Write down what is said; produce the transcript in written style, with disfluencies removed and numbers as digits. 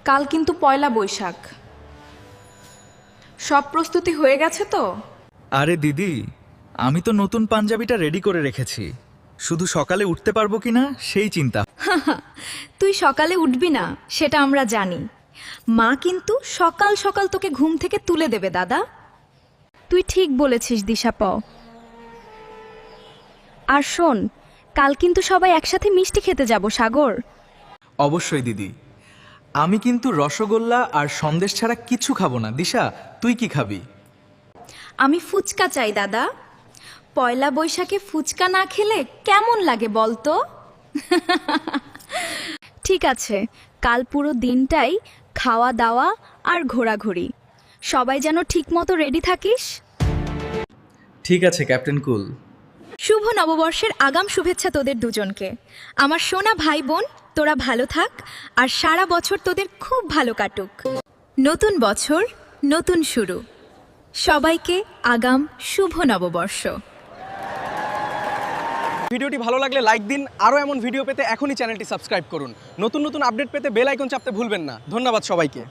কাল কিন্তু পয়লা বৈশাখ। সব প্রস্তুতি হয়ে গেছে তো? আরে দিদি, আমি তো নতুন পাঞ্জাবিটা রেডি করে রেখেছি, শুধু সকালে উঠতে পারবো কিনা সেই চিন্তা। তুই সকালে উঠবি না সেটা আমরা জানি। মা কিন্তু সকাল সকাল তোকে ঘুম থেকে তুলে দেবে দাদা। তুই ঠিক বলেছিস দিশাপ। আর শোন, কাল কিন্তু সবাই একসাথে মিষ্টি খেতে যাব সাগর। অবশ্যই দিদি, আমি কিন্তু রসগোল্লা আর সন্দেশ ছাড়া কিছু খাবো না। দিশা, তুই কি খাবি? আমি ফুচকা চাই দাদা। পয়লা বৈশাখে ফুচকা না খেলে কেমন লাগে বলতো? ঠিক আছে, কাল পুরো দিনটাই খাওয়া দাওয়া আর ঘোরাঘুরি। সবাই যেন ঠিকমতো রেডি থাকিস। ঠিক আছে ক্যাপ্টেন কুল। শুভ নববর্ষের আগাম শুভেচ্ছা তোদের দুজনকে। আমার সোনা ভাই বোন, তোরা ভালো থাক আর সারা বছর তোদের খুব ভালো কাটুক। নতুন বছর, নতুন শুরু। সবাইকে আগাম শুভ নববর্ষ। ভিডিওটি ভালো লাগলে লাইক দিন, আরও এমন ভিডিও পেতে এখনই চ্যানেলটি সাবস্ক্রাইব করুন। নতুন নতুন আপডেট পেতে বেল আইকন চাপতে ভুলবেন না। ধন্যবাদ সবাইকে।